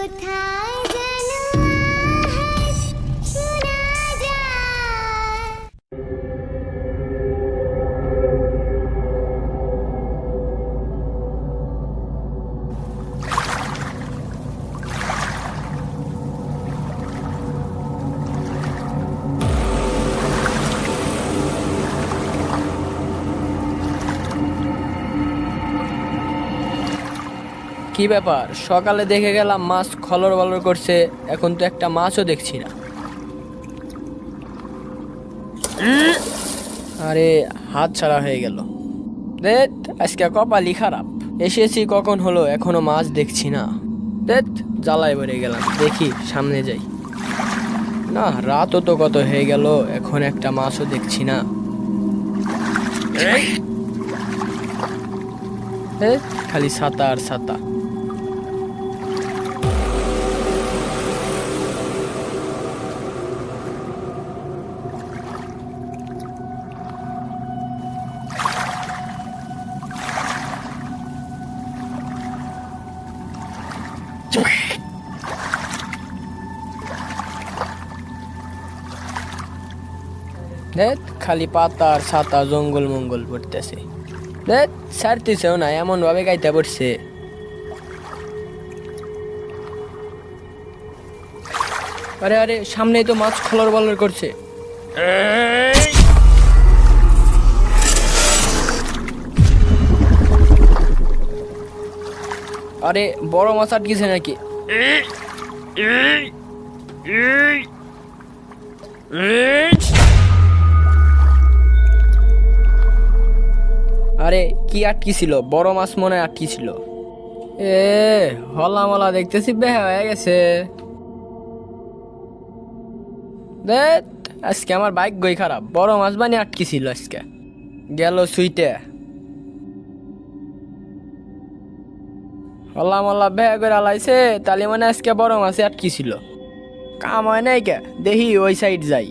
কোথায় যেন আজ শোনা যায়। কি ব্যাপার, সকালে দেখে গেলাম মাছ খলর বলর করছে, এখন তো একটা মাছও দেখছি না। আরে হাত ছাড়া হয়ে গেল। দেখ, আজকে কপালই খারাপ, এসেছি কখন হলো এখনো মাছ দেখছি না। দেখ, জ্বালায় ভরে গেলাম, দেখি সামনে যাই। না, রাতও তো কত হয়ে গেল, এখন একটা মাছও দেখছি না। খালি ছাতা আর ছাতা। দেখ, খালি পাতা আর ছাতা, জঙ্গল মঙ্গল পড়তেছে। দেখ, ছাড়তেছেও না, এমন ভাবে গাইতে পড়ছে। আরে আরে, সামনেই তো মাছ খলর বলর করছে। আরে বড় মাছ আটকেছে নাকি? আরে কি আটকি ছিল? বড় মাছ মনে আটকি ছিল। হলা মলা দেখতেছি বেহা হয়ে গেছে। দেখ, আজকে আমার ভাগ্যই খারাপ, বড় মাছ বানিয়ে আটকি ছিল, আজকে গেল সুইটে। হলা মলা বেহা করে আলাইছে, তালি মানে আজকে বড় মাছে আটকি ছিল। কাম হয় নাই কে, দেখি ওই সাইড যাই।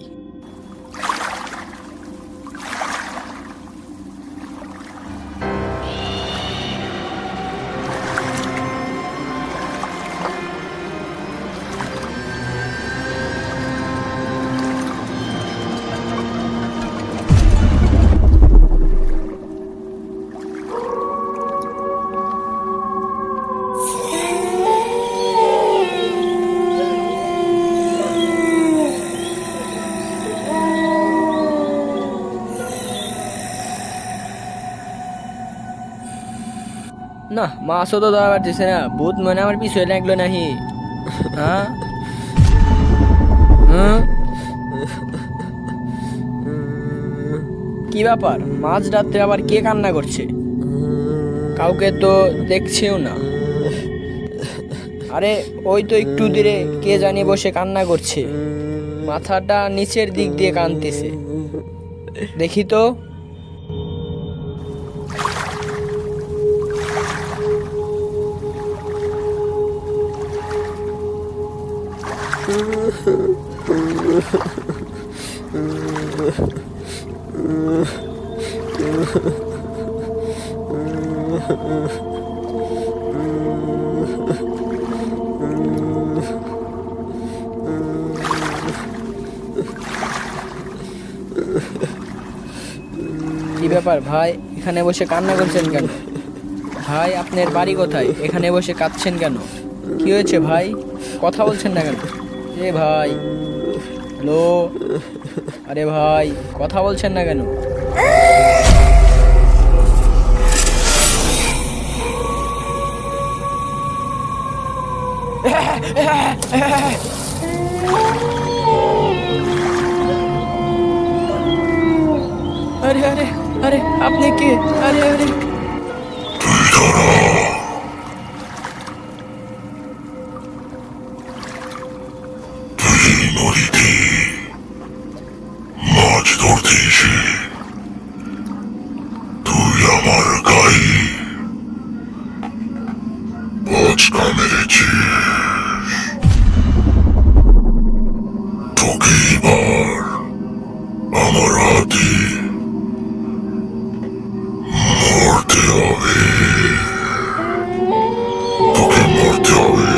না, মাছও তো ধরা পারতেছে না, ভূত মনে আমার পিছনে লাগলো নাহি। হ্যাঁ হ্যাঁ, কি ব্যাপার, মাঝ রাত্রে আবার কে কান্না করছে? কাউকে তো দেখছেও না। আরে ওই তো একটু দূরে কে জানি বসে কান্না করছে, মাথাটা নিচের দিক দিয়ে কানতেছে, দেখি তো। কি ব্যাপার ভাই, এখানে বসে কান্না করছেন কেন? ভাই, আপনার বাড়ি কোথায়? এখানে বসে কাঁদছেন কেন? কি হয়েছে ভাই, কথা বলছেন না কেন? এ ভাই, হ্যালো, আরে ভাই, কথা বলছেন না কেন? আরে আরে আরে, আপনি কে? আরে আরে, নদীতে মাছ ধরতে এসে তুই আমার গায়ে বচকা মেরেছিস। তোকে এবার আমার হাতে মরতে হবে, তোকে মরতে হবে।